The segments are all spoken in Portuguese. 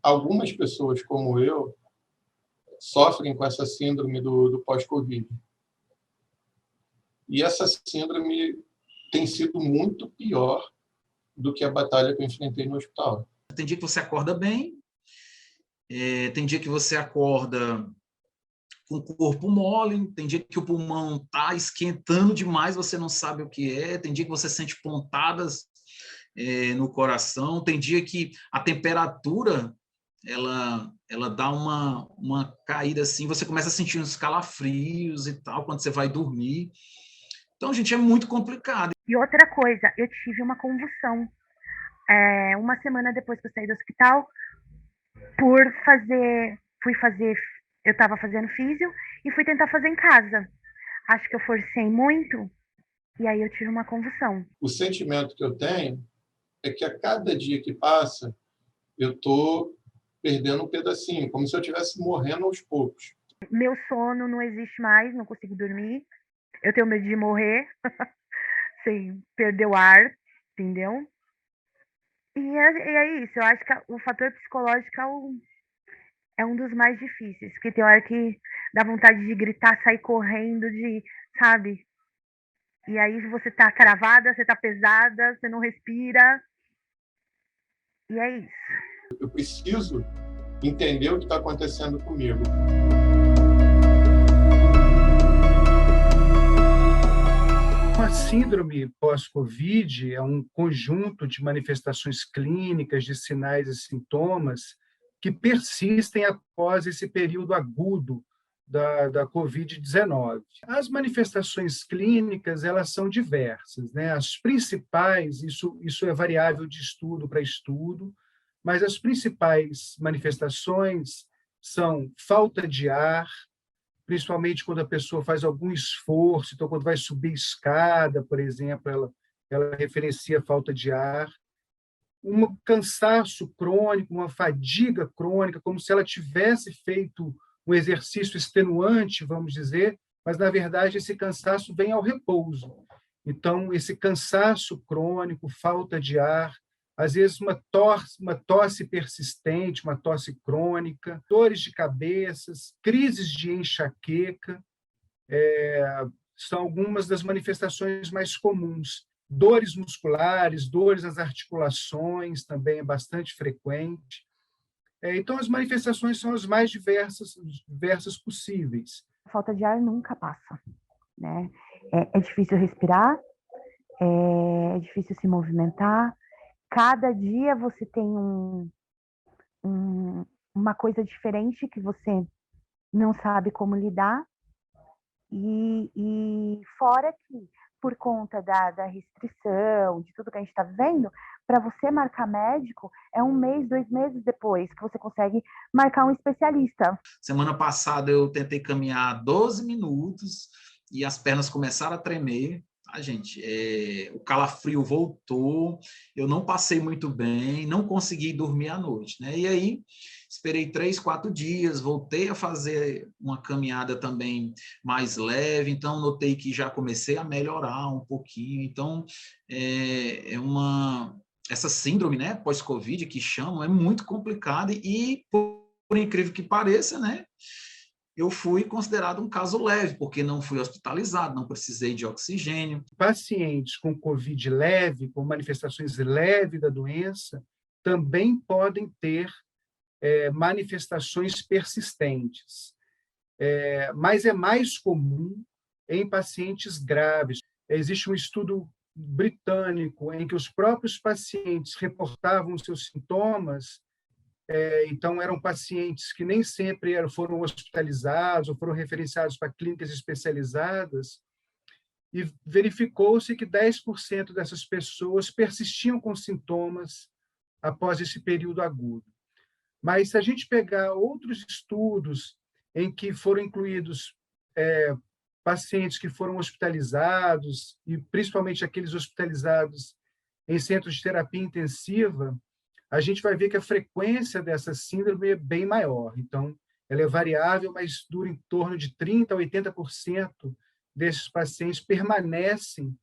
algumas pessoas como eu sofrem com essa síndrome do pós-Covid. E essa síndrome tem sido muito pior do que a batalha que eu enfrentei no hospital. Tem dia que você acorda bem, tem dia que você acorda com o corpo mole, tem dia que o pulmão está esquentando demais, você não sabe o que é, tem dia que você sente pontadas no coração, tem dia que a temperatura ela dá uma caída assim, você começa a sentir uns calafrios e tal, quando você vai dormir. Então, gente, é muito complicado. E outra coisa, eu tive uma convulsão. Uma semana depois que eu saí do hospital, eu estava fazendo físio e fui tentar fazer em casa. Acho que eu forcei muito e aí eu tive uma convulsão. O sentimento que eu tenho é que a cada dia que passa, eu estou perdendo um pedacinho, como se eu estivesse morrendo aos poucos. Meu sono não existe mais, não consigo dormir. Eu tenho medo de morrer sem perder o ar, entendeu? E é isso, eu acho que o fator psicológico é um dos mais difíceis, porque tem hora que dá vontade de gritar, sair correndo, sabe? E aí você tá travada, você tá pesada, você não respira. E é isso. Eu preciso entender o que está acontecendo comigo. A síndrome pós-Covid é um conjunto de manifestações clínicas, de sinais e sintomas que persistem após esse período agudo da Covid-19. As manifestações clínicas, elas são diversas, né? As principais, isso é variável de estudo para estudo, mas as principais manifestações são falta de ar, principalmente quando a pessoa faz algum esforço, então quando vai subir escada, por exemplo, ela referencia falta de ar, um cansaço crônico, uma fadiga crônica, como se ela tivesse feito um exercício extenuante, vamos dizer, mas, na verdade, esse cansaço vem ao repouso. Então, esse cansaço crônico, falta de ar, às vezes uma tosse persistente, uma tosse crônica, dores de cabeça, crises de enxaqueca, são algumas das manifestações mais comuns. Dores musculares, dores nas articulações, também é bastante frequente. Então, as manifestações são as mais diversas possíveis. A falta de ar nunca passa, né? É difícil respirar, é difícil se movimentar. Cada dia você tem uma coisa diferente que você não sabe como lidar. E fora que, por conta da restrição, de tudo que a gente está vivendo, para você marcar médico, é 1 mês, 2 meses depois que você consegue marcar um especialista. Semana passada eu tentei caminhar 12 minutos e as pernas começaram a tremer. Gente, o calafrio voltou, eu não passei muito bem, não consegui dormir à noite, né? E aí, esperei 3, 4 dias, voltei a fazer uma caminhada também mais leve, então notei que já comecei a melhorar um pouquinho. Então, essa síndrome, né, pós-Covid, que chamam, é muito complicada e, por incrível que pareça, né, eu fui considerado um caso leve, porque não fui hospitalizado, não precisei de oxigênio. Pacientes com Covid leve, com manifestações leves da doença, também podem ter manifestações persistentes. Mas é mais comum em pacientes graves. Existe um estudo britânico em que os próprios pacientes reportavam seus sintomas. Então, eram pacientes que nem sempre foram hospitalizados ou foram referenciados para clínicas especializadas, e verificou-se que 10% dessas pessoas persistiam com sintomas após esse período agudo. Mas, se a gente pegar outros estudos em que foram incluídos pacientes que foram hospitalizados, e principalmente aqueles hospitalizados em centros de terapia intensiva, a gente vai ver que a frequência dessa síndrome é bem maior. Então, ela é variável, mas dura em torno de 30% a 80% desses pacientes permanecem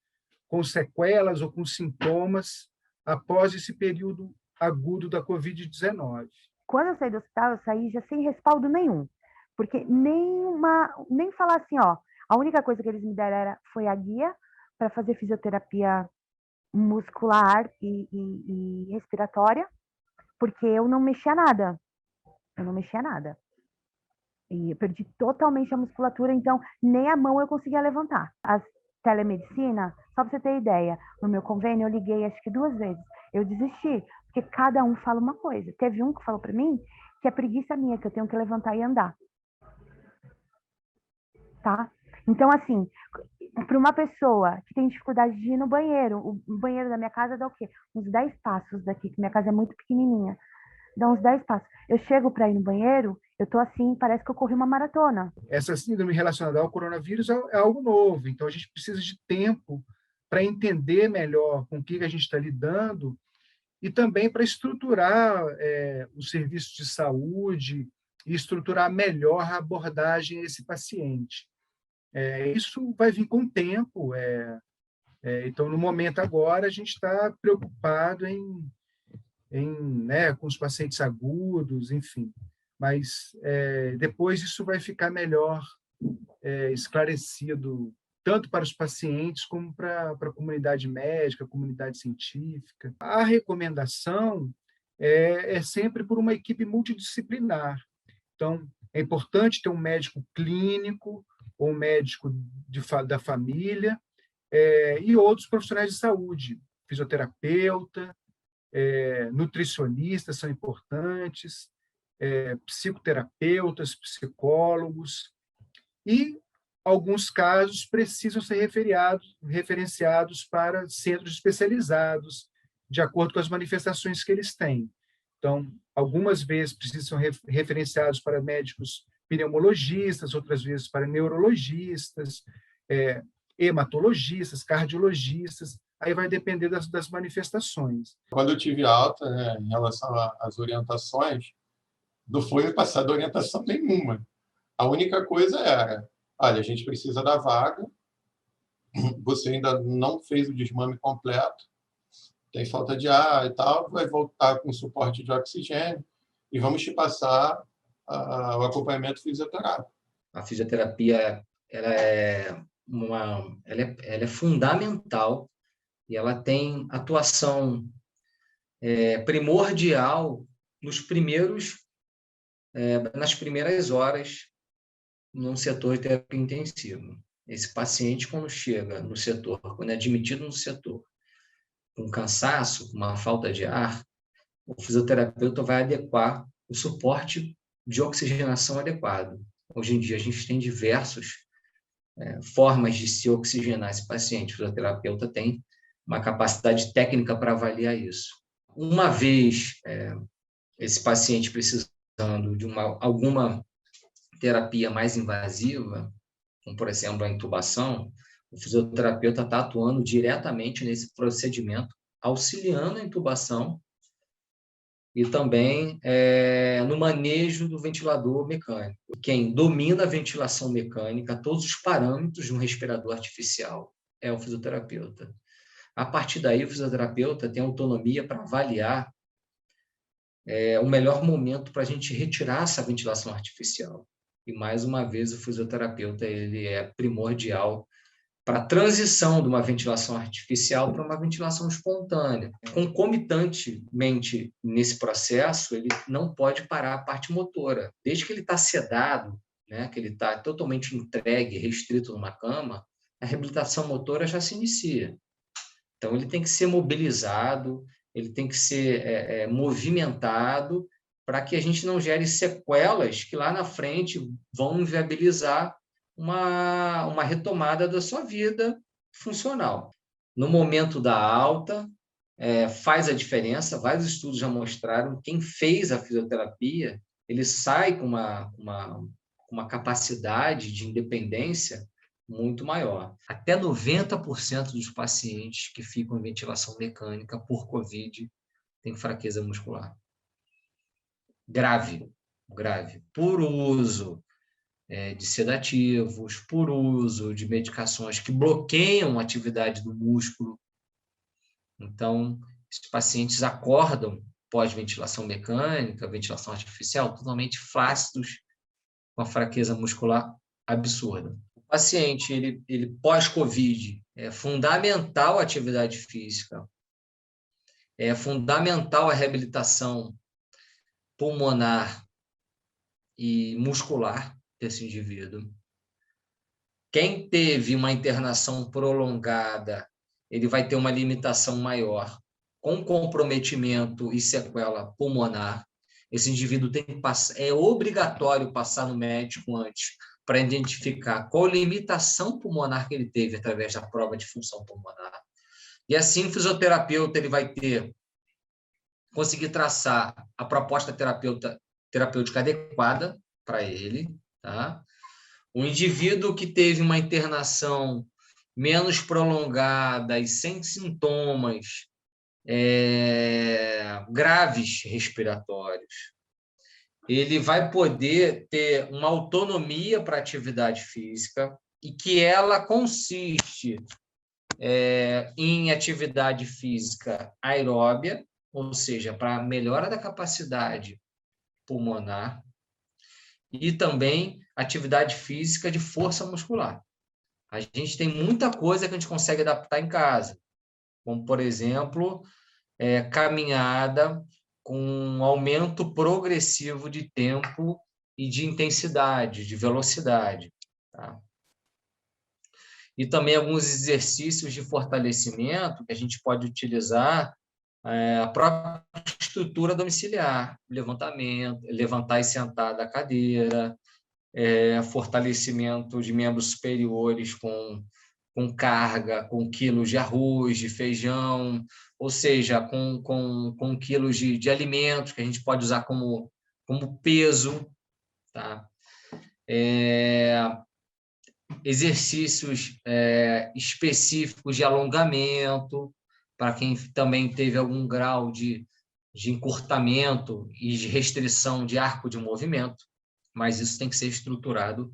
com sequelas ou com sintomas após esse período agudo da Covid-19. quando eu saí do hospital, eu saí já sem respaldo nenhum. Porque nem falar assim, ó, a única coisa que eles me deram foi a guia para fazer fisioterapia muscular e respiratória, porque eu não mexia nada. Eu não mexia nada. E eu perdi totalmente a musculatura, então nem a mão eu conseguia levantar. As telemedicina, só para você ter ideia, no meu convênio eu liguei acho que 2 vezes. Eu desisti, porque cada um fala uma coisa. Teve um que falou para mim que é preguiça minha, que eu tenho que levantar e andar. Tá? Então, assim, para uma pessoa que tem dificuldade de ir no banheiro, o banheiro da minha casa dá o quê? Uns 10 passos daqui, que minha casa é muito pequenininha. Dá uns 10 passos. Eu chego para ir no banheiro, eu tô assim, parece que eu corri uma maratona. Essa síndrome relacionada ao coronavírus é algo novo, então a gente precisa de tempo para entender melhor com o que a gente está lidando e também para estruturar os serviços de saúde e estruturar melhor a abordagem a esse paciente. Isso vai vir com o tempo. Então, no momento agora, a gente está preocupado com os pacientes agudos, enfim. Mas depois isso vai ficar melhor esclarecido, tanto para os pacientes como para a comunidade médica, a comunidade científica. A recomendação é sempre por uma equipe multidisciplinar. Então, é importante ter um médico clínico ou um médico da família e outros profissionais de saúde, fisioterapeuta, nutricionistas são importantes, psicoterapeutas, psicólogos, e alguns casos precisam ser referenciados para centros especializados, de acordo com as manifestações que eles têm. Então, algumas vezes precisam ser referenciados para médicos pneumologistas, outras vezes para neurologistas, hematologistas, cardiologistas, aí vai depender das manifestações. Quando eu tive alta, né, em relação às orientações, não foi me passada orientação nenhuma. A única coisa era, olha, a gente precisa da vaga, você ainda não fez o desmame completo, tem falta de ar e tal, vai voltar com suporte de oxigênio e vamos te passar o acompanhamento fisioterápico. A fisioterapia ela é fundamental e ela tem atuação primordial nas primeiras horas num setor de terapia intensiva. Esse paciente, quando chega no setor, quando é admitido no setor, com cansaço, com uma falta de ar, o fisioterapeuta vai adequar o suporte de oxigenação adequado. Hoje em dia, a gente tem diversas formas de se oxigenar esse paciente. O fisioterapeuta tem uma capacidade técnica para avaliar isso. Uma vez esse paciente precisando de alguma terapia mais invasiva, como, por exemplo, a intubação, o fisioterapeuta está atuando diretamente nesse procedimento, auxiliando a intubação e também no manejo do ventilador mecânico. Quem domina a ventilação mecânica, todos os parâmetros de um respirador artificial, é o fisioterapeuta. A partir daí, o fisioterapeuta tem autonomia para avaliar o melhor momento para a gente retirar essa ventilação artificial. E, mais uma vez, o fisioterapeuta ele é primordial para a transição de uma ventilação artificial para uma ventilação espontânea. Concomitantemente, nesse processo, ele não pode parar a parte motora. Desde que ele está sedado, né, que ele está totalmente entregue, restrito numa cama, a reabilitação motora já se inicia. Então, ele tem que ser mobilizado, ele tem que ser movimentado para que a gente não gere sequelas que lá na frente vão inviabilizar uma retomada da sua vida funcional. No momento da alta, faz a diferença, vários estudos já mostraram, quem fez a fisioterapia, ele sai com uma capacidade de independência muito maior. Até 90% dos pacientes que ficam em ventilação mecânica por COVID têm fraqueza muscular. Grave, por uso de sedativos, por uso de medicações que bloqueiam a atividade do músculo. Então, os pacientes acordam pós-ventilação mecânica, ventilação artificial, totalmente flácidos, com a fraqueza muscular absurda. O paciente, ele pós-Covid, é fundamental a atividade física, é fundamental a reabilitação pulmonar e muscular desse indivíduo. Quem teve uma internação prolongada, ele vai ter uma limitação maior, com comprometimento e sequela pulmonar. Esse indivíduo tem que passar, é obrigatório passar no médico antes para identificar qual limitação pulmonar que ele teve através da prova de função pulmonar. E assim o fisioterapeuta ele vai conseguir traçar a proposta terapêutica adequada para ele, tá? O indivíduo que teve uma internação menos prolongada e sem sintomas graves respiratórios, ele vai poder ter uma autonomia para a atividade física e que ela consiste em atividade física aeróbia, ou seja, para melhora da capacidade pulmonar, e também atividade física de força muscular. A gente tem muita coisa que a gente consegue adaptar em casa, como, por exemplo, caminhada com um aumento progressivo de tempo e de intensidade, de velocidade. Tá? E também alguns exercícios de fortalecimento que a gente pode utilizar a própria estrutura domiciliar, levantamento, levantar e sentar da cadeira, fortalecimento de membros superiores com carga, com quilos de arroz, de feijão, ou seja, com quilos de alimentos que a gente pode usar como peso. Tá? Exercícios específicos de alongamento, para quem também teve algum grau de encurtamento e de restrição de arco de movimento, mas isso tem que ser estruturado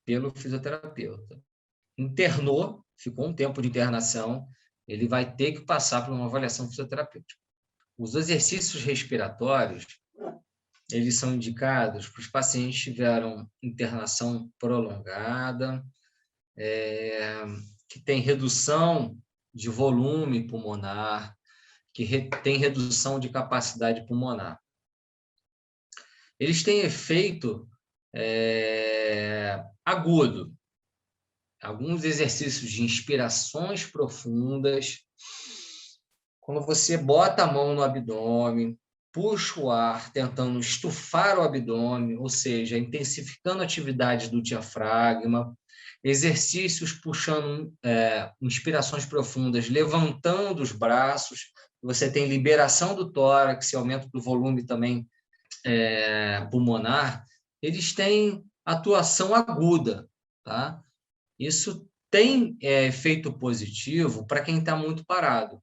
pelo fisioterapeuta. Internou, ficou um tempo de internação, ele vai ter que passar por uma avaliação fisioterapêutica. Os exercícios respiratórios, eles são indicados para os pacientes que tiveram internação prolongada, que tem redução de volume pulmonar, que tem redução de capacidade pulmonar. Eles têm efeito agudo. Alguns exercícios de inspirações profundas, quando você bota a mão no abdômen, puxa o ar, tentando estufar o abdômen, ou seja, intensificando a atividade do diafragma, exercícios puxando inspirações profundas, levantando os braços, você tem liberação do tórax, aumento do volume também pulmonar, eles têm atuação aguda, tá? Isso tem efeito positivo para quem está muito parado,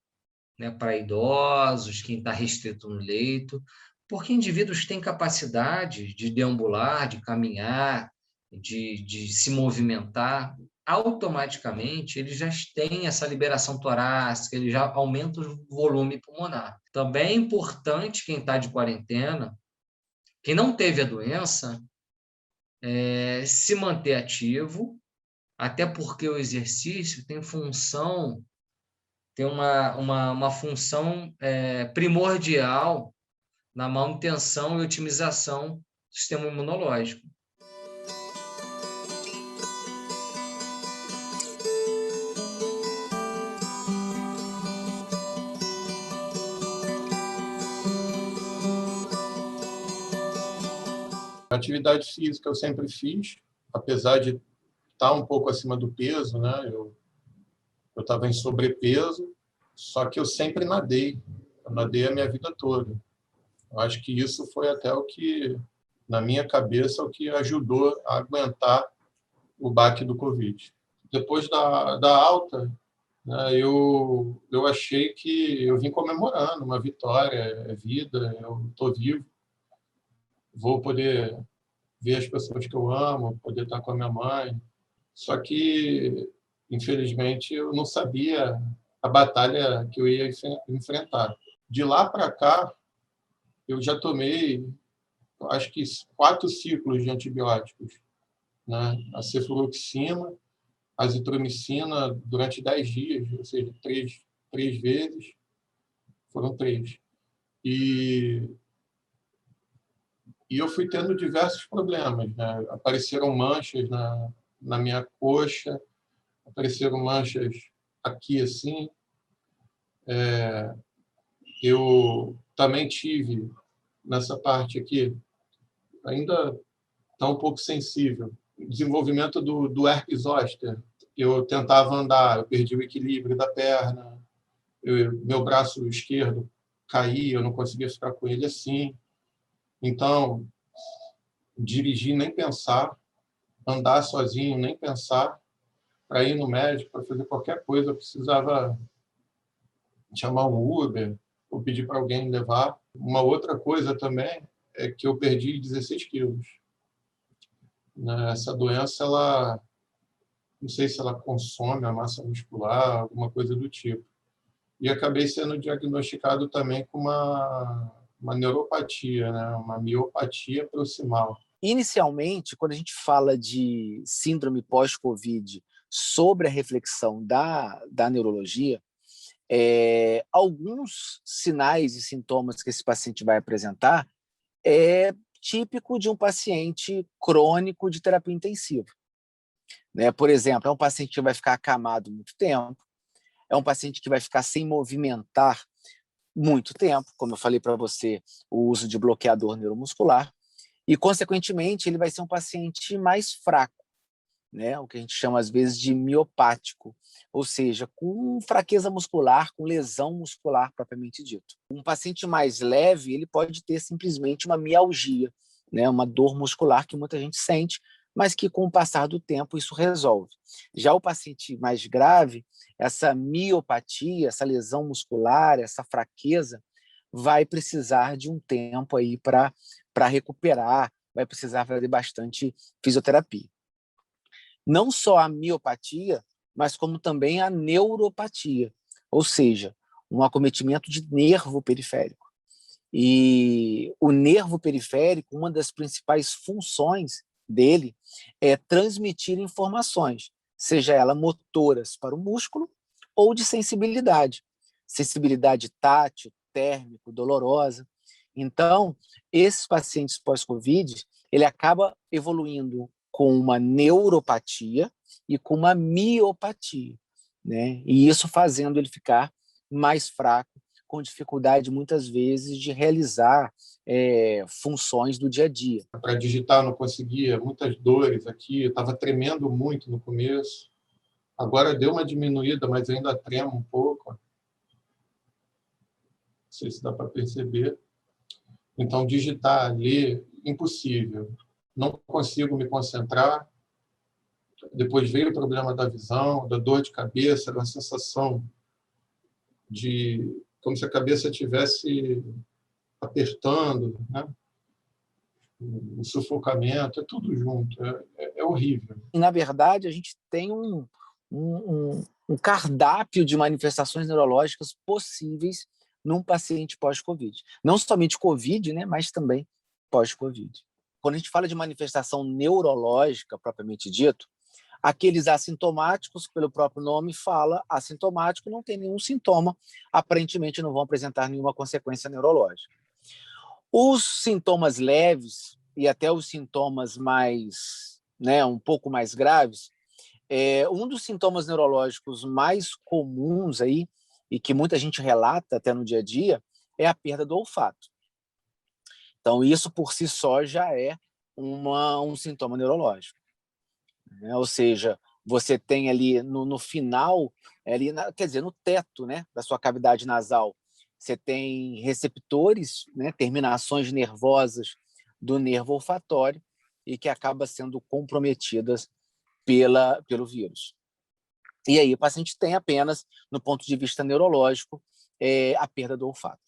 né? Para idosos, quem está restrito no leito, porque indivíduos têm capacidade de deambular, de caminhar, de se movimentar, automaticamente eles já têm essa liberação torácica, eles já aumentam o volume pulmonar. Também é importante quem está de quarentena, quem não teve a doença, se manter ativo, até porque o exercício tem função, tem uma função primordial na manutenção e otimização do sistema imunológico. Atividade física eu sempre fiz, apesar de estar um pouco acima do peso, né? Eu estava em sobrepeso, só que eu sempre nadei. Eu nadei a minha vida toda. Eu acho que isso foi até o que, na minha cabeça, o que ajudou a aguentar o baque do Covid. Depois da alta, né, eu achei que eu vim comemorando uma vitória, é vida, eu estou vivo. Vou poder ver as pessoas que eu amo, poder estar com a minha mãe. Só que, infelizmente, eu não sabia a batalha que eu ia enfrentar. De lá para cá, eu já tomei, acho que 4 ciclos de antibióticos, né? A cefluoxima, azitromicina durante 10 dias, ou seja, três vezes, foram 3. E eu fui tendo diversos problemas, né? Apareceram manchas na minha coxa, apareceram manchas aqui assim. Eu também tive, nessa parte aqui, ainda está um pouco sensível, desenvolvimento do herpes zoster. Eu tentava andar, eu perdi o equilíbrio da perna, meu braço esquerdo caía, eu não conseguia ficar com ele assim. Então, dirigir nem pensar, andar sozinho nem pensar, para ir no médico, para fazer qualquer coisa, eu precisava chamar um Uber ou pedir para alguém me levar. Uma outra coisa também é que eu perdi 16 quilos. Essa doença, ela, não sei se ela consome a massa muscular, alguma coisa do tipo. E acabei sendo diagnosticado também com uma neuropatia, né? Uma miopatia proximal. Inicialmente, quando a gente fala de síndrome pós-Covid sobre a reflexão da neurologia, alguns sinais e sintomas que esse paciente vai apresentar é típico de um paciente crônico de terapia intensiva. Né? Por exemplo, é um paciente que vai ficar acamado muito tempo, é um paciente que vai ficar sem movimentar muito tempo, como eu falei para você, o uso de bloqueador neuromuscular, e, consequentemente, ele vai ser um paciente mais fraco, né? O que a gente chama, às vezes, de miopático, ou seja, com fraqueza muscular, com lesão muscular, propriamente dito. Um paciente mais leve, ele pode ter simplesmente uma mialgia, né? Uma dor muscular que muita gente sente, mas que, com o passar do tempo, isso resolve. Já o paciente mais grave, essa miopatia, essa lesão muscular, essa fraqueza, vai precisar de um tempo aí para recuperar, vai precisar fazer bastante fisioterapia. Não só a miopatia, mas como também a neuropatia, ou seja, um acometimento de nervo periférico. E o nervo periférico, uma das principais funções dele é transmitir informações, seja ela motoras para o músculo ou de sensibilidade. Sensibilidade tátil, térmico, dolorosa. Então, esses pacientes pós-Covid, ele acaba evoluindo com uma neuropatia e com uma miopatia, né? E isso fazendo ele ficar mais fraco, com dificuldade, muitas vezes, de realizar funções do dia a dia. Para digitar, não conseguia, muitas dores aqui, eu estava tremendo muito no começo. Agora deu uma diminuída, mas ainda tremo um pouco. Não sei se dá para perceber. Então, digitar, ler, impossível. Não consigo me concentrar. Depois veio o problema da visão, da dor de cabeça, da sensação de como se a cabeça estivesse apertando, né? O sufocamento, é tudo junto, é horrível. Na verdade, a gente tem um cardápio de manifestações neurológicas possíveis num paciente pós-Covid. Não somente Covid, né, mas também pós-Covid. Quando a gente fala de manifestação neurológica, propriamente dito, aqueles assintomáticos, pelo próprio nome fala, assintomático, não tem nenhum sintoma, aparentemente não vão apresentar nenhuma consequência neurológica. Os sintomas leves e até os sintomas mais, né, um pouco mais graves, um dos sintomas neurológicos mais comuns aí, e que muita gente relata até no dia a dia, é a perda do olfato. Então, isso por si só já é um sintoma neurológico. Né? Ou seja, você tem ali no final, quer dizer, no teto, né, da sua cavidade nasal, você tem receptores, né, terminações nervosas do nervo olfatório e que acabam sendo comprometidas pelo vírus. E aí o paciente tem apenas, no ponto de vista neurológico, a perda do olfato.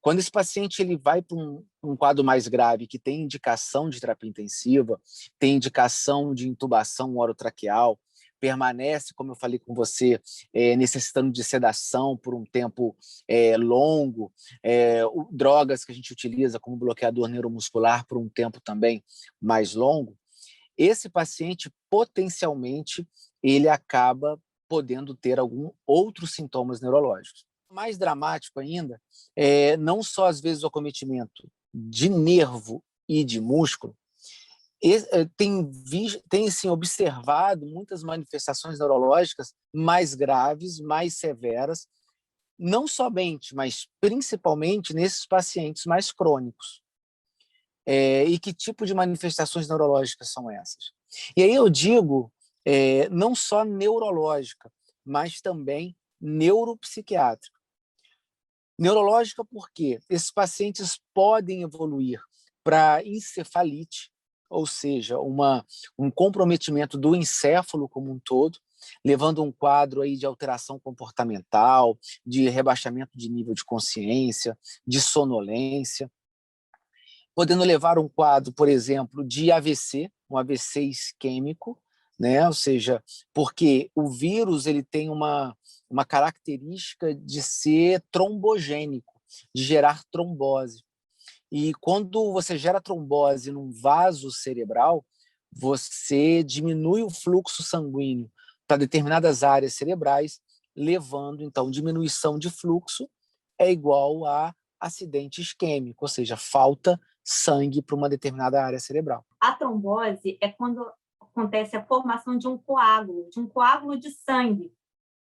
Quando esse paciente ele vai para um quadro mais grave, que tem indicação de terapia intensiva, tem indicação de intubação orotraqueal, permanece, como eu falei com você, necessitando de sedação por um tempo longo, drogas que a gente utiliza como bloqueador neuromuscular por um tempo também mais longo, esse paciente, potencialmente, ele acaba podendo ter algum outros sintomas neurológicos. Mais dramático ainda, não só às vezes o acometimento de nervo e de músculo, tem sim, observado muitas manifestações neurológicas mais graves, mais severas, não somente, mas principalmente nesses pacientes mais crônicos. E que tipo de manifestações neurológicas são essas? E aí eu digo, não só neurológica, mas também neuropsiquiátrica. Neurológica porque esses pacientes podem evoluir para encefalite, ou seja, um comprometimento do encéfalo como um todo, levando um quadro aí de alteração comportamental, de rebaixamento de nível de consciência, de sonolência, podendo levar um quadro, por exemplo, de AVC, um AVC isquêmico, né? Ou seja, porque o vírus ele tem uma característica de ser trombogênico, de gerar trombose. E quando você gera trombose num vaso cerebral, você diminui o fluxo sanguíneo para determinadas áreas cerebrais, levando, então, diminuição de fluxo é igual a acidente isquêmico, ou seja, falta sangue para uma determinada área cerebral. A trombose é quando acontece a formação de um coágulo de sangue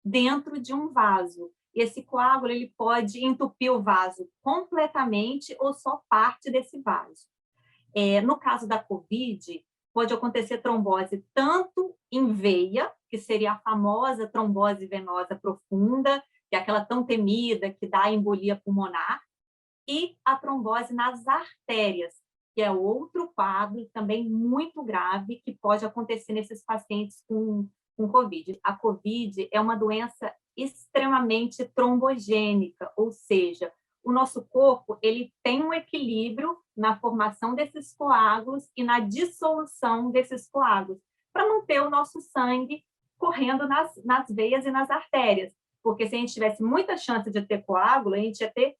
dentro de um vaso. Esse coágulo ele pode entupir o vaso completamente ou só parte desse vaso. No caso da COVID, pode acontecer trombose tanto em veia, que seria a famosa trombose venosa profunda, que é aquela tão temida que dá embolia pulmonar, e a trombose nas artérias, que é outro quadro também muito grave que pode acontecer nesses pacientes com COVID. A COVID é uma doença extremamente trombogênica, ou seja, o nosso corpo ele tem um equilíbrio na formação desses coágulos e na dissolução desses coágulos, para manter o nosso sangue correndo nas veias e nas artérias. Porque se a gente tivesse muita chance de ter coágulo, a gente ia ter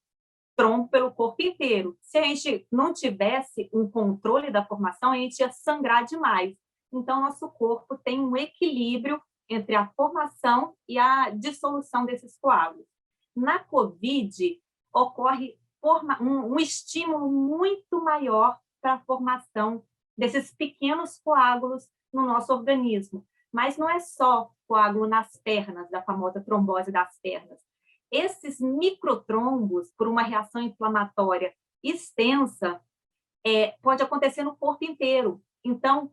trombo pelo corpo inteiro. Se a gente não tivesse um controle da formação, a gente ia sangrar demais. Então, nosso corpo tem um equilíbrio entre a formação e a dissolução desses coágulos. Na COVID, ocorre um estímulo muito maior para a formação desses pequenos coágulos no nosso organismo. Mas não é só coágulo nas pernas, da famosa trombose das pernas. Esses microtrombos, por uma reação inflamatória extensa, pode acontecer no corpo inteiro. Então,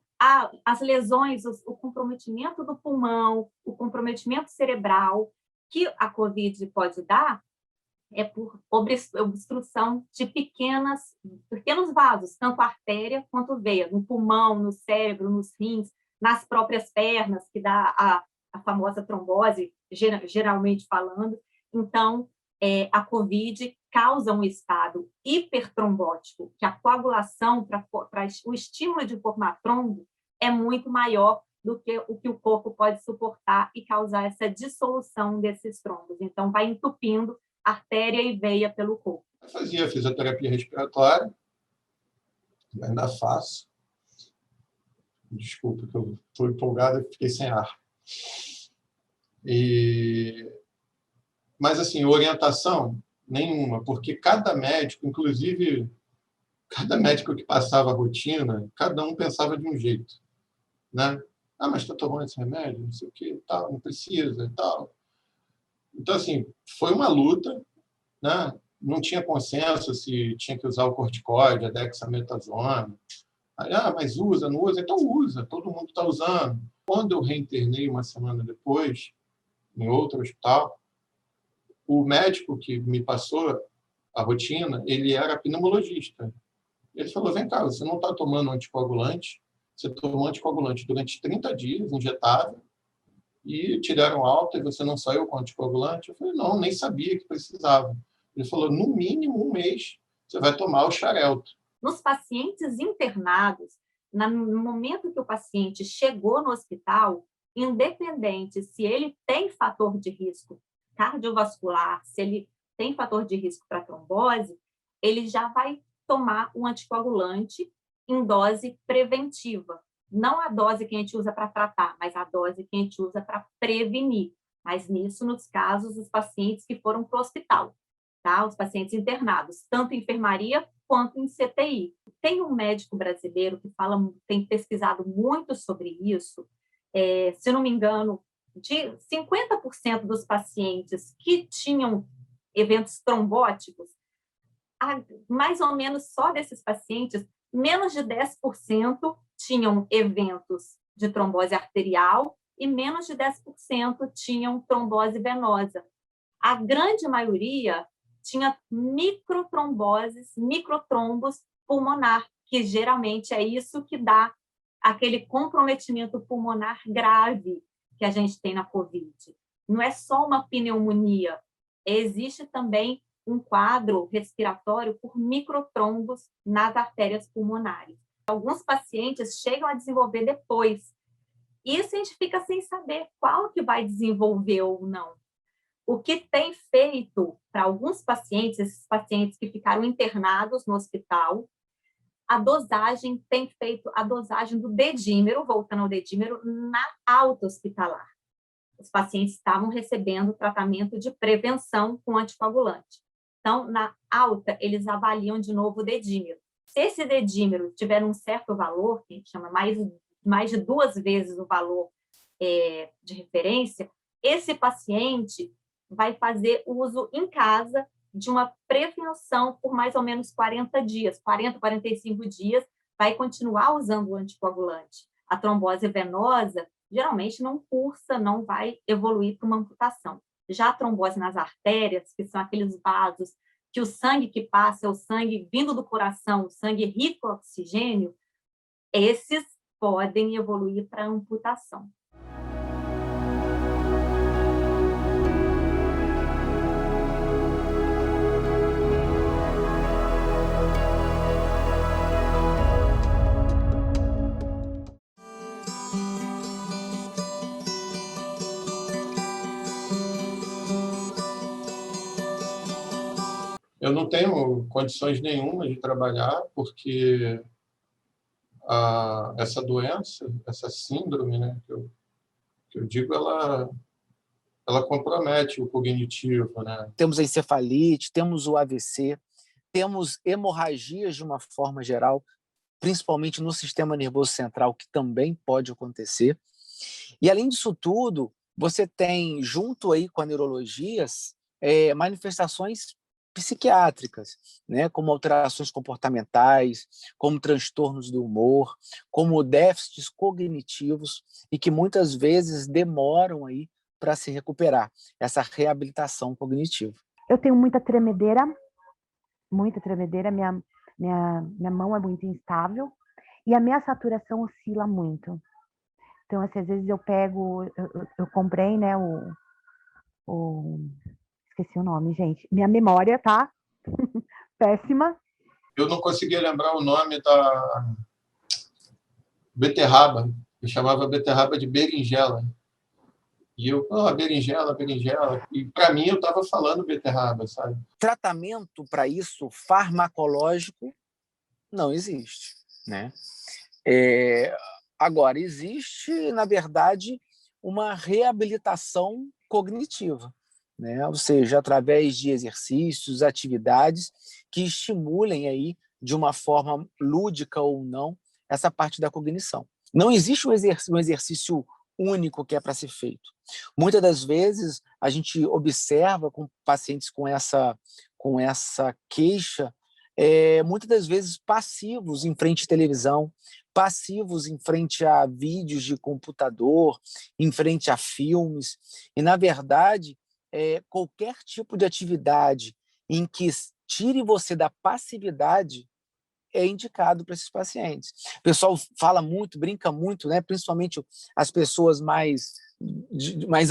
as lesões, o comprometimento do pulmão, o comprometimento cerebral que a COVID pode dar é por obstrução de pequenos vasos, tanto artéria quanto veia, no pulmão, no cérebro, nos rins, nas próprias pernas, que dá a famosa trombose, geralmente falando. Então, a COVID causa um estado hipertrombótico, que a coagulação para o estímulo de formar trombo é muito maior do que o corpo pode suportar e causar essa dissolução desses trombos. Então, vai entupindo artéria e veia pelo corpo. Eu fazia fisioterapia respiratória, ainda faço. Desculpa, que eu estou empolgado e fiquei sem ar. Mas, assim, orientação nenhuma, porque cada médico, inclusive cada médico que passava a rotina, cada um pensava de um jeito, né? Ah, mas está tomando esse remédio, não sei o que, tal, não precisa e tal. Então, assim, foi uma luta, né? Não tinha consenso se tinha que usar o corticóide, a dexametasona. Mas usa, não usa? Então usa, todo mundo está usando. Quando eu reinternei uma semana depois, em outro hospital, o médico que me passou a rotina, ele era pneumologista. Ele falou, vem cá, você não está tomando anticoagulante, você tomou anticoagulante durante 30 dias, injetável, e te deram alta e você não saiu com anticoagulante? Eu falei, não, nem sabia que precisava. Ele falou, no mínimo 1 mês, você vai tomar o Xarelto. Nos pacientes internados, no momento que o paciente chegou no hospital, independente se ele tem fator de risco cardiovascular, se ele tem fator de risco para trombose, ele já vai tomar um anticoagulante em dose preventiva. Não a dose que a gente usa para tratar, mas a dose que a gente usa para prevenir. Mas nisso, nos casos dos pacientes que foram para o hospital, tá? Os pacientes internados, tanto em enfermaria quanto em CTI. Tem um médico brasileiro que tem pesquisado muito sobre isso. Se não me engano, de 50% dos pacientes que tinham eventos trombóticos, mais ou menos só desses pacientes, menos de 10% tinham eventos de trombose arterial e menos de 10% tinham trombose venosa. A grande maioria tinha microtromboses, microtrombos pulmonar, que geralmente é isso que dá aquele comprometimento pulmonar grave que a gente tem na COVID. Não é só uma pneumonia, existe também um quadro respiratório por microtrombos nas artérias pulmonares. Alguns pacientes chegam a desenvolver depois. Isso a gente fica sem saber qual que vai desenvolver ou não. O que tem feito para alguns pacientes, esses pacientes que ficaram internados no hospital, a dosagem tem feito a dosagem do dedímero, voltando ao dedímero, na alta hospitalar. Os pacientes estavam recebendo tratamento de prevenção com anticoagulante. Então, na alta, eles avaliam de novo o dedímero. Se esse dedímero tiver um certo valor, que a gente chama mais de 2 vezes o valor de referência, esse paciente vai fazer uso em casa de uma prevenção por mais ou menos 40 dias, 40, 45 dias, vai continuar usando o anticoagulante. A trombose venosa, geralmente, não cursa, não vai evoluir para uma amputação. Já a trombose nas artérias, que são aqueles vasos que o sangue que passa é o sangue vindo do coração, o sangue rico em oxigênio, esses podem evoluir para amputação. Eu não tenho condições nenhuma de trabalhar, porque essa doença, essa síndrome, né, que eu digo, ela compromete o cognitivo, né? Temos a encefalite, temos o AVC, temos hemorragias de uma forma geral, principalmente no sistema nervoso central, que também pode acontecer. E, além disso tudo, você tem, junto aí com a neurologia, manifestações psiquiátricas, né, como alterações comportamentais, como transtornos do humor, como déficits cognitivos, e que muitas vezes demoram aí para se recuperar, essa reabilitação cognitiva. Eu tenho muita tremedeira, minha mão é muito instável e a minha saturação oscila muito. Então, assim, às vezes eu comprei, né, esqueci o nome, gente. Minha memória tá péssima. Eu não conseguia lembrar o nome da beterraba. Eu chamava a beterraba de berinjela. E eu, berinjela. E para mim eu estava falando beterraba, sabe? Tratamento para isso farmacológico não existe, né? Agora, existe, na verdade, uma reabilitação cognitiva, né? Ou seja, através de exercícios, atividades que estimulem aí, de uma forma lúdica ou não, essa parte da cognição. Não existe um exercício único que é para ser feito. Muitas das vezes a gente observa com pacientes com essa queixa, muitas das vezes passivos em frente à televisão, passivos em frente a vídeos de computador, em frente a filmes, e, na verdade, qualquer tipo de atividade em que tire você da passividade é indicado para esses pacientes. O pessoal fala muito, brinca muito, né? Principalmente as pessoas mais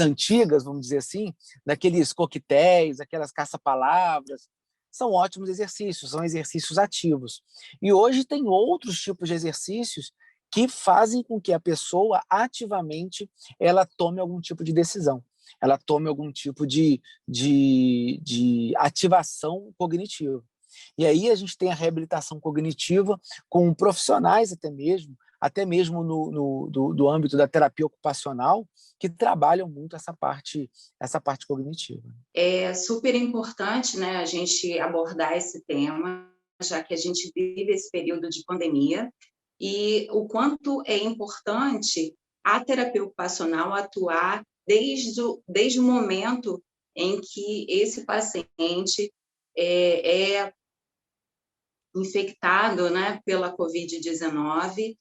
antigas, vamos dizer assim, daqueles coquetéis, aquelas caça-palavras. São ótimos exercícios, são exercícios ativos. E hoje tem outros tipos de exercícios que fazem com que a pessoa ativamente ela tome algum tipo de decisão, ela tome algum tipo de ativação cognitiva. E aí a gente tem a reabilitação cognitiva com profissionais até mesmo do âmbito da terapia ocupacional, que trabalham muito essa parte cognitiva. É super importante, né, a gente abordar esse tema, já que a gente vive esse período de pandemia, e o quanto é importante a terapia ocupacional atuar desde o momento em que esse paciente é infectado, né, pela Covid-19,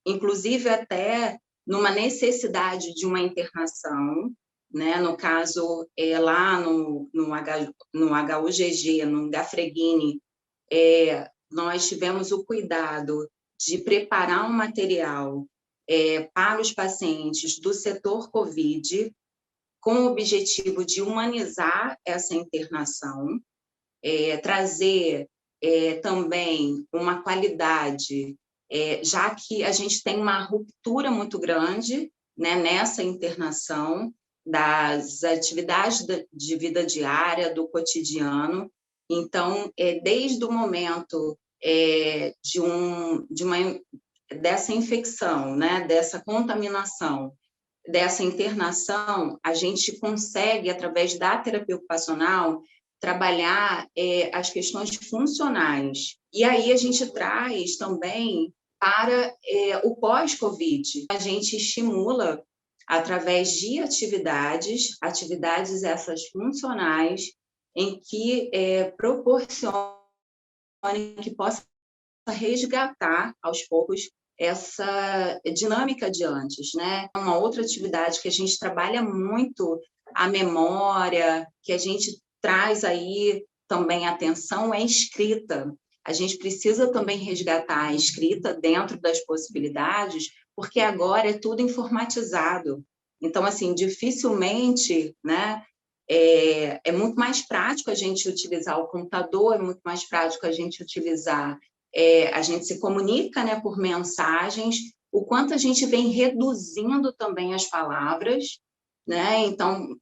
inclusive até numa necessidade de uma internação, né, no caso, lá no HUGG, no Gafreguini, nós tivemos o cuidado de preparar um material para os pacientes do setor COVID, com o objetivo de humanizar essa internação, trazer também uma qualidade, já que a gente tem uma ruptura muito grande, né, nessa internação das atividades de vida diária, do cotidiano. Então, desde o momento dessa infecção, né, dessa contaminação, dessa internação, a gente consegue, através da terapia ocupacional, trabalhar as questões funcionais. E aí a gente traz também para o pós-Covid. A gente estimula, através de atividades essas funcionais, em que proporcionem que possa resgatar, aos poucos, essa dinâmica de antes, né? Uma outra atividade que a gente trabalha muito a memória, que a gente traz aí também atenção, é a escrita. A gente precisa também resgatar a escrita dentro das possibilidades, porque agora é tudo informatizado. Então, assim, dificilmente, né, é muito mais prático a gente utilizar o computador, é muito mais prático a gente utilizar, a gente se comunica, né, por mensagens, o quanto a gente vem reduzindo também as palavras, né? Então,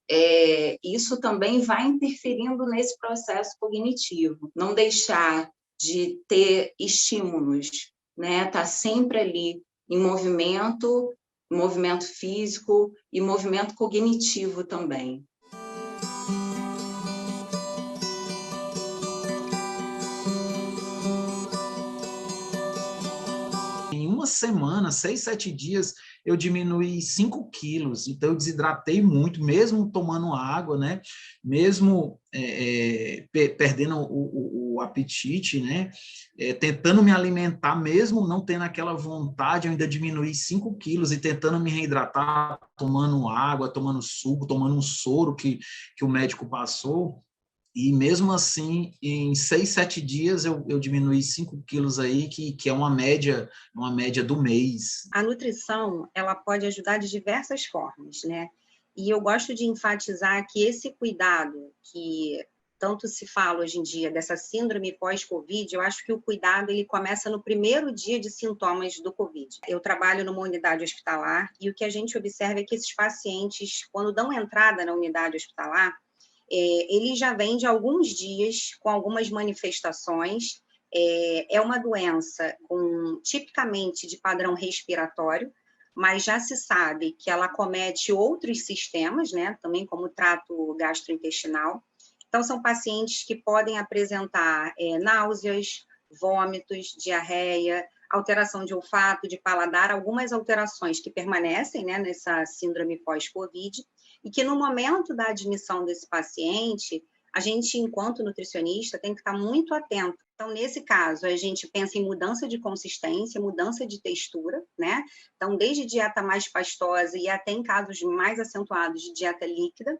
isso também vai interferindo nesse processo cognitivo. Não deixar de ter estímulos, né? Tá sempre ali em movimento físico e movimento cognitivo também. Em uma semana, 6, 7 dias, eu diminuí 5 quilos, então eu desidratei muito, mesmo tomando água, né? Mesmo perdendo o apetite, né? Tentando me alimentar, mesmo não tendo aquela vontade, eu ainda diminuí 5 quilos e tentando me reidratar, tomando água, tomando suco, tomando um soro que o médico passou. E mesmo assim, em 6, 7 dias, eu diminuí 5 quilos aí, que é uma média do mês. A nutrição, ela pode ajudar de diversas formas, né? E eu gosto de enfatizar que esse cuidado que tanto se fala hoje em dia dessa síndrome pós-Covid, eu acho que o cuidado ele começa no primeiro dia de sintomas do Covid. Eu trabalho numa unidade hospitalar e o que a gente observa é que esses pacientes, quando dão entrada na unidade hospitalar, ele já vem de alguns dias com algumas manifestações. É uma doença tipicamente de padrão respiratório, mas já se sabe que ela acomete outros sistemas, né, também como o trato gastrointestinal. Então, são pacientes que podem apresentar náuseas, vômitos, diarreia, alteração de olfato, de paladar, algumas alterações que permanecem, né, nessa síndrome pós-Covid, e que no momento da admissão desse paciente, a gente, enquanto nutricionista, tem que estar muito atento. Então, nesse caso, a gente pensa em mudança de consistência, mudança de textura, né? Então, desde dieta mais pastosa e até em casos mais acentuados de dieta líquida,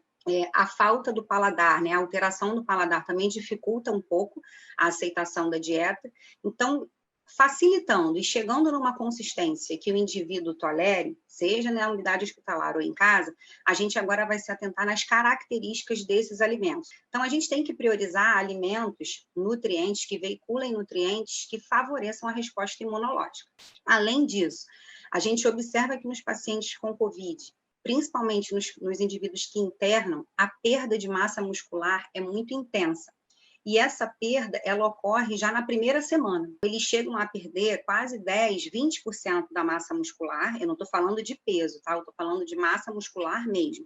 a falta do paladar, né? A alteração do paladar também dificulta um pouco a aceitação da dieta. Então, facilitando e chegando numa consistência que o indivíduo tolere, seja na unidade hospitalar ou em casa, a gente agora vai se atentar nas características desses alimentos. Então, a gente tem que priorizar alimentos, nutrientes, que veiculem nutrientes que favoreçam a resposta imunológica. Além disso, a gente observa que nos pacientes com COVID, principalmente nos indivíduos que internam, a perda de massa muscular é muito intensa. E essa perda, ela ocorre já na primeira semana. Eles chegam a perder quase 10%, 20% da massa muscular. Eu não estou falando de peso, tá? Eu estou falando de massa muscular mesmo.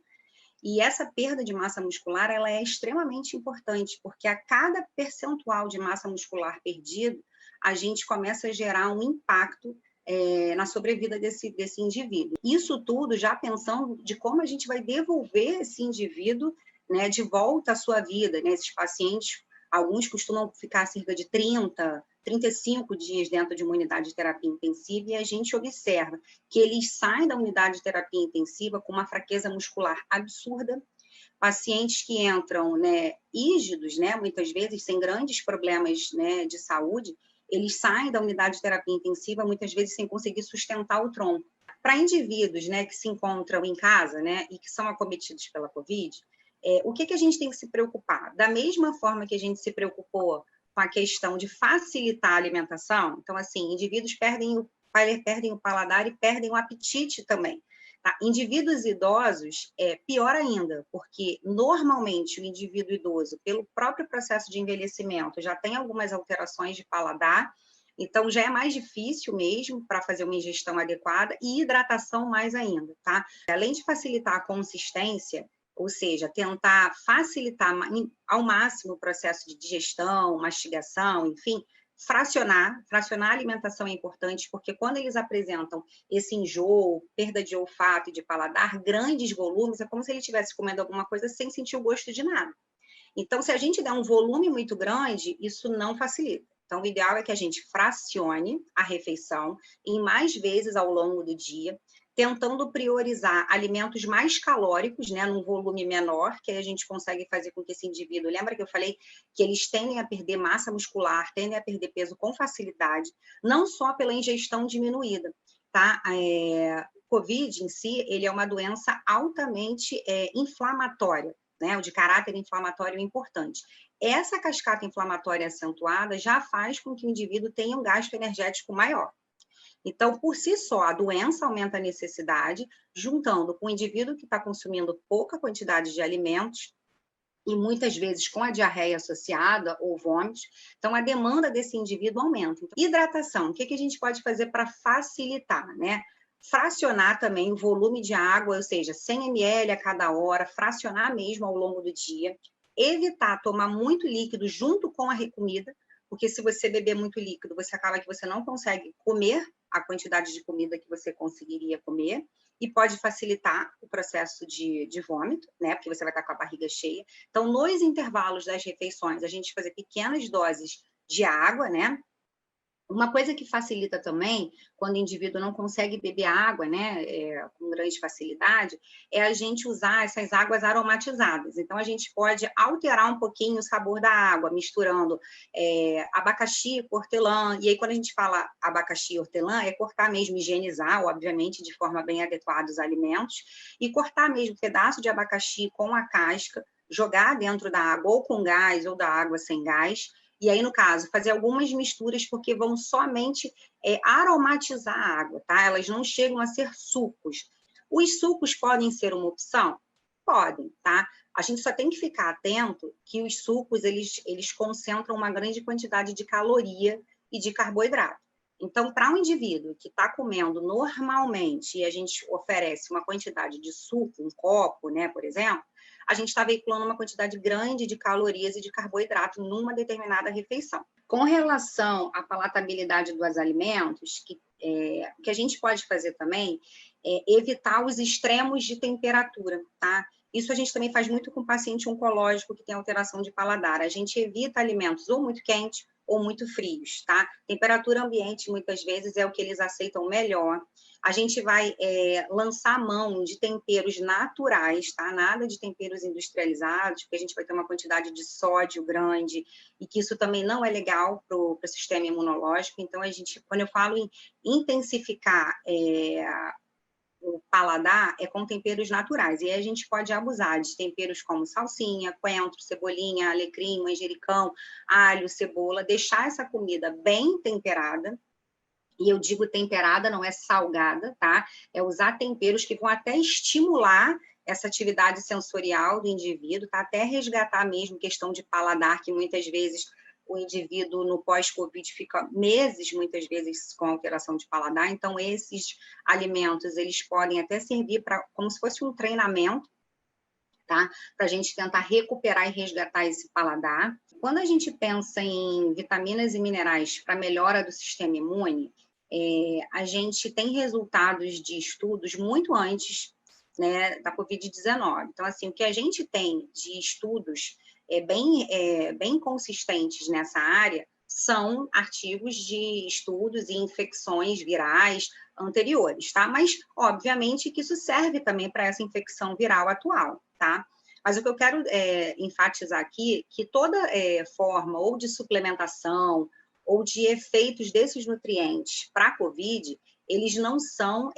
E essa perda de massa muscular, ela é extremamente importante, porque a cada percentual de massa muscular perdido, a gente começa a gerar um impacto na sobrevida desse indivíduo. Isso tudo já pensando de como a gente vai devolver esse indivíduo, né, de volta à sua vida, né? Esses pacientes, alguns costumam ficar cerca de 30, 35 dias dentro de uma unidade de terapia intensiva, e a gente observa que eles saem da unidade de terapia intensiva com uma fraqueza muscular absurda, pacientes que entram, né, rígidos, né, muitas vezes sem grandes problemas, né, de saúde, eles saem da unidade de terapia intensiva muitas vezes sem conseguir sustentar o tronco. Para indivíduos, né, que se encontram em casa, né, e que são acometidos pela COVID, o que a gente tem que se preocupar? Da mesma forma que a gente se preocupou com a questão de facilitar a alimentação, então, assim, indivíduos perdem o paladar e perdem o apetite também. Tá? Indivíduos idosos, pior ainda, porque normalmente o indivíduo idoso, pelo próprio processo de envelhecimento, já tem algumas alterações de paladar, então já é mais difícil mesmo para fazer uma ingestão adequada, e hidratação mais ainda, tá? Além de facilitar a consistência, ou seja, tentar facilitar ao máximo o processo de digestão, mastigação, enfim, fracionar a alimentação é importante, porque quando eles apresentam esse enjoo, perda de olfato e de paladar, grandes volumes, é como se ele estivesse comendo alguma coisa sem sentir o gosto de nada. Então, se a gente der um volume muito grande, isso não facilita. Então, o ideal é que a gente fracione a refeição em mais vezes ao longo do dia, tentando priorizar alimentos mais calóricos, né, num volume menor, que aí a gente consegue fazer com que esse indivíduo... Lembra que eu falei que eles tendem a perder massa muscular, tendem a perder peso com facilidade, não só pela ingestão diminuída, tá? O COVID em si, ele é uma doença altamente inflamatória, né, o de caráter inflamatório é importante. Essa cascata inflamatória acentuada já faz com que o indivíduo tenha um gasto energético maior. Então, por si só, a doença aumenta a necessidade, juntando com o indivíduo que está consumindo pouca quantidade de alimentos, e muitas vezes com a diarreia associada ou vômitos, então a demanda desse indivíduo aumenta. Então, hidratação, o que a gente pode fazer para facilitar, né? Fracionar também o volume de água, ou seja, 100 ml a cada hora, fracionar mesmo ao longo do dia, evitar tomar muito líquido junto com a comida, porque se você beber muito líquido, você acaba que você não consegue comer a quantidade de comida que você conseguiria comer, e pode facilitar o processo de vômito, né? Porque você vai estar com a barriga cheia. Então, nos intervalos das refeições, a gente fazer pequenas doses de água, né? Uma coisa que facilita também, quando o indivíduo não consegue beber água, né, com grande facilidade, é a gente usar essas águas aromatizadas. Então, a gente pode alterar um pouquinho o sabor da água, misturando abacaxi com hortelã. E aí, quando a gente fala abacaxi e hortelã, é cortar mesmo, higienizar, obviamente, de forma bem adequada os alimentos, e cortar mesmo um pedaço de abacaxi com a casca, jogar dentro da água, ou com gás, ou da água sem gás. E aí, no caso, fazer algumas misturas, porque vão somente aromatizar a água, tá? Elas não chegam a ser sucos. Os sucos podem ser uma opção? Podem, tá? A gente só tem que ficar atento que os sucos, eles concentram uma grande quantidade de caloria e de carboidrato. Então, para um indivíduo que está comendo normalmente e a gente oferece uma quantidade de suco, um copo, né, por exemplo, a gente está veiculando uma quantidade grande de calorias e de carboidrato numa determinada refeição. Com relação à palatabilidade dos alimentos, o que a gente pode fazer também é evitar os extremos de temperatura, tá? Isso a gente também faz muito com o paciente oncológico que tem alteração de paladar. A gente evita alimentos ou muito quentes ou muito frios, tá? Temperatura ambiente, muitas vezes, é o que eles aceitam melhor. A gente vai lançar mão de temperos naturais, tá? Nada de temperos industrializados, porque a gente vai ter uma quantidade de sódio grande, e que isso também não é legal para o sistema imunológico. Então, quando eu falo em intensificar o paladar, é com temperos naturais. E aí a gente pode abusar de temperos como salsinha, coentro, cebolinha, alecrim, manjericão, alho, cebola, deixar essa comida bem temperada. E eu digo temperada, não é salgada, tá? É usar temperos que vão até estimular essa atividade sensorial do indivíduo, tá? Até resgatar mesmo questão de paladar, que muitas vezes o indivíduo no pós-Covid fica meses, muitas vezes, com alteração de paladar. Então, esses alimentos, eles podem até servir como se fosse um treinamento, tá? Para a gente tentar recuperar e resgatar esse paladar. Quando a gente pensa em vitaminas e minerais para melhora do sistema imune, a gente tem resultados de estudos muito antes, né, da Covid-19. Então, assim, o que a gente tem de estudos bem consistentes nessa área são artigos de estudos e infecções virais anteriores, tá? Mas, obviamente, que isso serve também para essa infecção viral atual, tá? Mas o que eu quero enfatizar aqui, que toda forma ou de suplementação ou de efeitos desses nutrientes para a COVID, eles não são,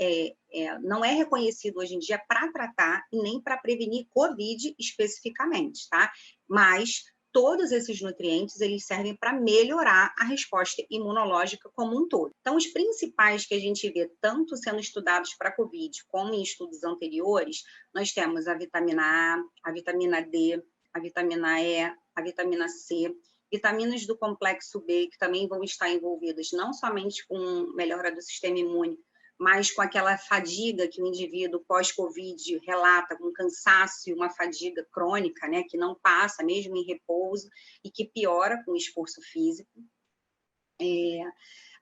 não é reconhecido hoje em dia para tratar e nem para prevenir COVID especificamente, tá? Mas todos esses nutrientes, eles servem para melhorar a resposta imunológica como um todo. Então, os principais que a gente vê, tanto sendo estudados para a COVID, como em estudos anteriores, nós temos a vitamina A, a vitamina D, a vitamina E, a vitamina C, vitaminas do complexo B, que também vão estar envolvidas não somente com melhora do sistema imune, mas com aquela fadiga que o indivíduo pós-Covid relata, com cansaço e uma fadiga crônica, né, que não passa mesmo em repouso e que piora com o esforço físico.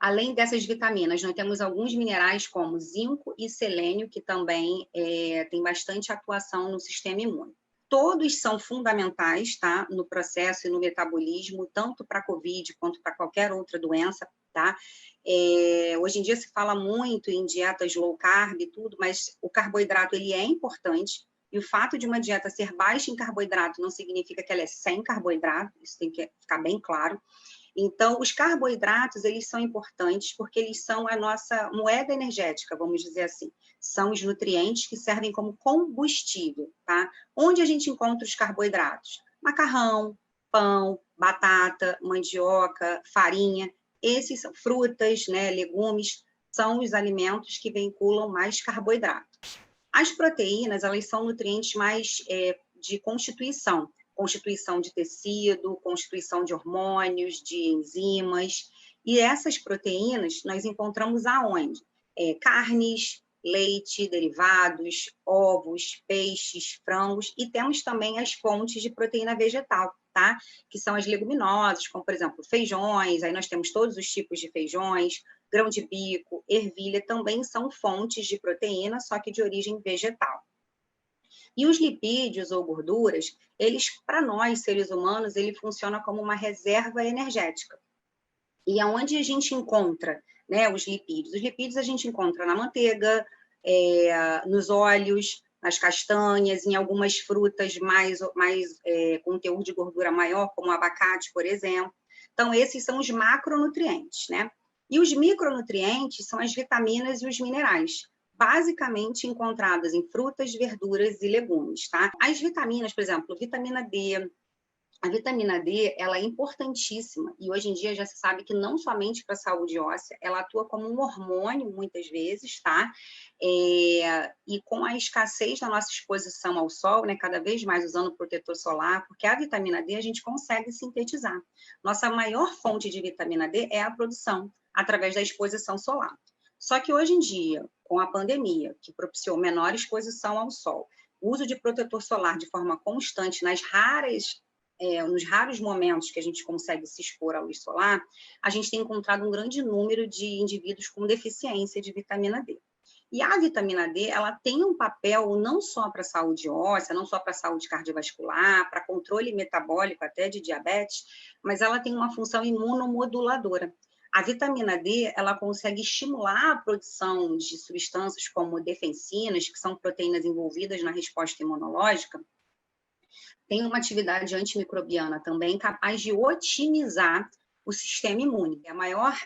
Além dessas vitaminas, nós temos alguns minerais como zinco e selênio, que também têm bastante atuação no sistema imune. Todos são fundamentais, tá, no processo e no metabolismo, tanto para a COVID quanto para qualquer outra doença, tá? Hoje em dia se fala muito em dietas low carb e tudo, mas o carboidrato ele é importante, e o fato de uma dieta ser baixa em carboidrato não significa que ela é sem carboidrato, isso tem que ficar bem claro. Então, os carboidratos, eles são importantes porque eles são a nossa moeda energética, vamos dizer assim. São os nutrientes que servem como combustível, tá? Onde a gente encontra os carboidratos? Macarrão, pão, batata, mandioca, farinha. Esses são frutas, né, legumes, são os alimentos que vinculam mais carboidrato. As proteínas, elas são nutrientes mais de constituição de tecido, constituição de hormônios, de enzimas. E essas proteínas nós encontramos aonde? Carnes, leite, derivados, ovos, peixes, frangos, e temos também as fontes de proteína vegetal, tá? Que são as leguminosas, como, por exemplo, feijões, aí nós temos todos os tipos de feijões, grão de bico, ervilha, também são fontes de proteína, só que de origem vegetal. E os lipídios ou gorduras, eles, para nós, seres humanos, ele funciona como uma reserva energética. E aonde a gente encontra, né, os lipídios? Os lipídios a gente encontra na manteiga, nos óleos, nas castanhas, em algumas frutas com teor de gordura maior, como o abacate, por exemplo. Então, esses são os macronutrientes, né? E os micronutrientes são as vitaminas e os minerais, basicamente encontradas em frutas, verduras e legumes, tá? As vitaminas, por exemplo, vitamina D. A vitamina D, ela é importantíssima, e hoje em dia já se sabe que não somente para a saúde óssea, ela atua como um hormônio, muitas vezes, tá? E com a escassez da nossa exposição ao sol, né, cada vez mais usando protetor solar, porque a vitamina D a gente consegue sintetizar. Nossa maior fonte de vitamina D é a produção, através da exposição solar. Só que hoje em dia, com a pandemia, que propiciou menor exposição ao sol, o uso de protetor solar de forma constante nos raros momentos que a gente consegue se expor à luz solar, a gente tem encontrado um grande número de indivíduos com deficiência de vitamina D. E a vitamina D, ela tem um papel não só para a saúde óssea, não só para a saúde cardiovascular, para controle metabólico até de diabetes, mas ela tem uma função imunomoduladora. A vitamina D, ela consegue estimular a produção de substâncias como defensinas, que são proteínas envolvidas na resposta imunológica, tem uma atividade antimicrobiana também capaz de otimizar o sistema imune. A maior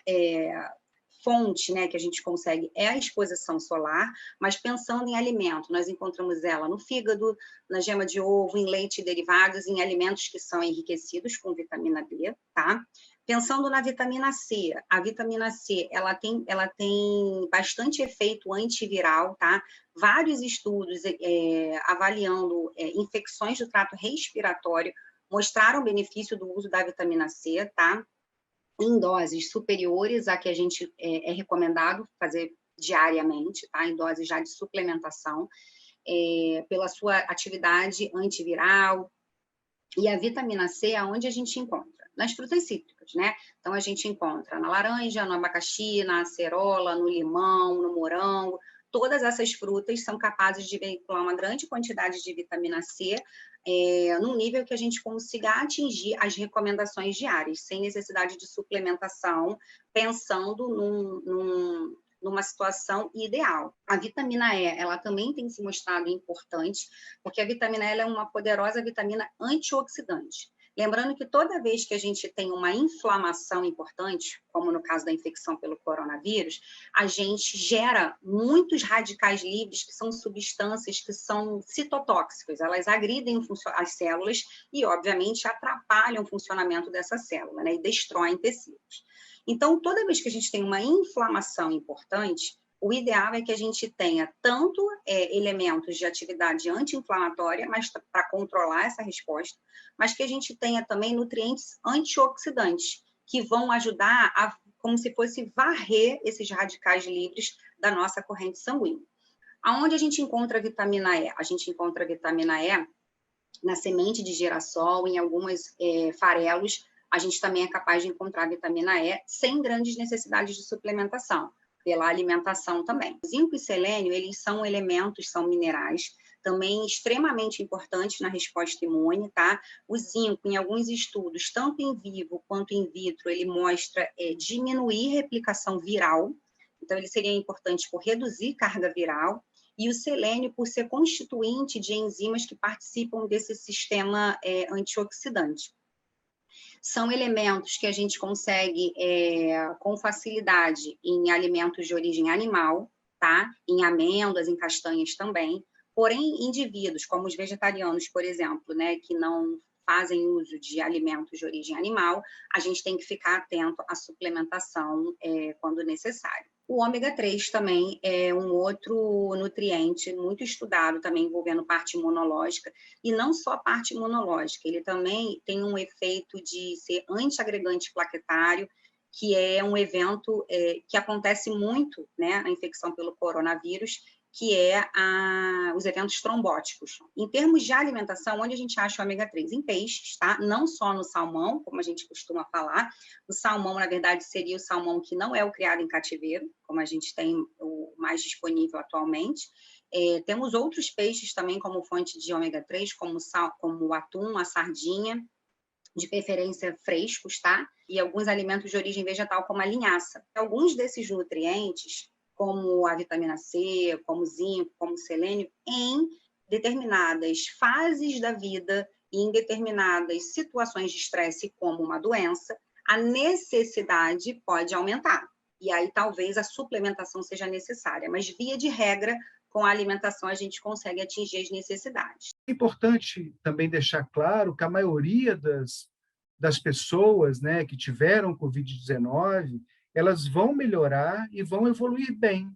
fonte, né, que a gente consegue é a exposição solar, mas pensando em alimento, nós encontramos ela no fígado, na gema de ovo, em leite e derivados, em alimentos que são enriquecidos com vitamina D, tá? Pensando na vitamina C, a vitamina C, ela tem bastante efeito antiviral, tá? Vários estudos avaliando infecções do trato respiratório mostraram o benefício do uso da vitamina C, tá? Em doses superiores a que a gente é recomendado fazer diariamente, tá? Em doses já de suplementação, pela sua atividade antiviral. E a vitamina C, aonde a gente encontra? Nas frutas cítricas, né? Então, a gente encontra na laranja, no abacaxi, na acerola, no limão, no morango. Todas essas frutas são capazes de veicular uma grande quantidade de vitamina C, num nível que a gente consiga atingir as recomendações diárias, sem necessidade de suplementação, pensando numa situação ideal. A vitamina E, ela também tem se mostrado importante, porque a vitamina E ela é uma poderosa vitamina antioxidante. Lembrando que toda vez que a gente tem uma inflamação importante, como no caso da infecção pelo coronavírus, a gente gera muitos radicais livres, que são substâncias que são citotóxicas. Elas agridem as células e, obviamente, atrapalham o funcionamento dessa célula, né, e destroem tecidos. Então, toda vez que a gente tem uma inflamação importante, o ideal é que a gente tenha tanto elementos de atividade anti-inflamatória, mas para controlar essa resposta, mas que a gente tenha também nutrientes antioxidantes, que vão ajudar a, como se fosse varrer esses radicais livres da nossa corrente sanguínea. Aonde a gente encontra a vitamina E? A gente encontra a vitamina E na semente de girassol, em alguns farelos. A gente também é capaz de encontrar vitamina E sem grandes necessidades de suplementação, pela alimentação também. Zinco e selênio, eles são elementos, são minerais, também extremamente importantes na resposta imune, tá? O zinco, em alguns estudos, tanto em vivo quanto in vitro, ele mostra diminuir replicação viral, então ele seria importante por reduzir carga viral, e o selênio por ser constituinte de enzimas que participam desse sistema antioxidante. São elementos que a gente consegue com facilidade em alimentos de origem animal, tá? Em amêndoas, em castanhas também. Porém, indivíduos, como os vegetarianos, por exemplo, né, que não fazem uso de alimentos de origem animal, a gente tem que ficar atento à suplementação quando necessário. O ômega 3 também é um outro nutriente muito estudado, também envolvendo parte imunológica, e não só parte imunológica, ele também tem um efeito de ser antiagregante plaquetário, que é um evento que acontece muito, né, na infecção pelo coronavírus, que é os eventos trombóticos. Em termos de alimentação, onde a gente acha o ômega 3? Em peixes, tá? Não só no salmão, como a gente costuma falar. O salmão, na verdade, seria o salmão que não é o criado em cativeiro, como a gente tem o mais disponível atualmente. Temos outros peixes também como fonte de ômega 3, como o atum, a sardinha, de preferência frescos, tá? E alguns alimentos de origem vegetal, como a linhaça. Alguns desses nutrientes, como a vitamina C, como o zinco, como o selênio, em determinadas fases da vida e em determinadas situações de estresse, como uma doença, a necessidade pode aumentar. E aí talvez a suplementação seja necessária, mas via de regra, com a alimentação a gente consegue atingir as necessidades. É importante também deixar claro que a maioria das pessoas, né, que tiveram Covid-19, elas vão melhorar e vão evoluir bem.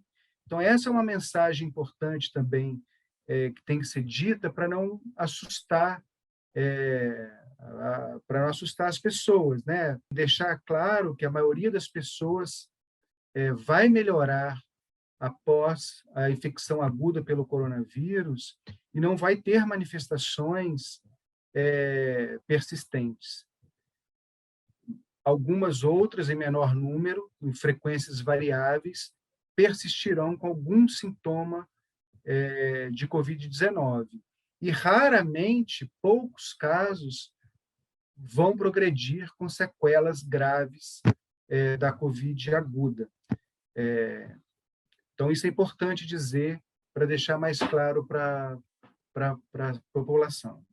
Então, essa é uma mensagem importante também, que tem que ser dita para não assustar, para não assustar as pessoas, né? Deixar claro que a maioria das pessoas vai melhorar após a infecção aguda pelo coronavírus e não vai ter manifestações persistentes. Algumas outras, em menor número, em frequências variáveis, persistirão com algum sintoma de Covid-19. E, raramente, poucos casos vão progredir com sequelas graves da Covid aguda. Então, isso é importante dizer para deixar mais claro para a população.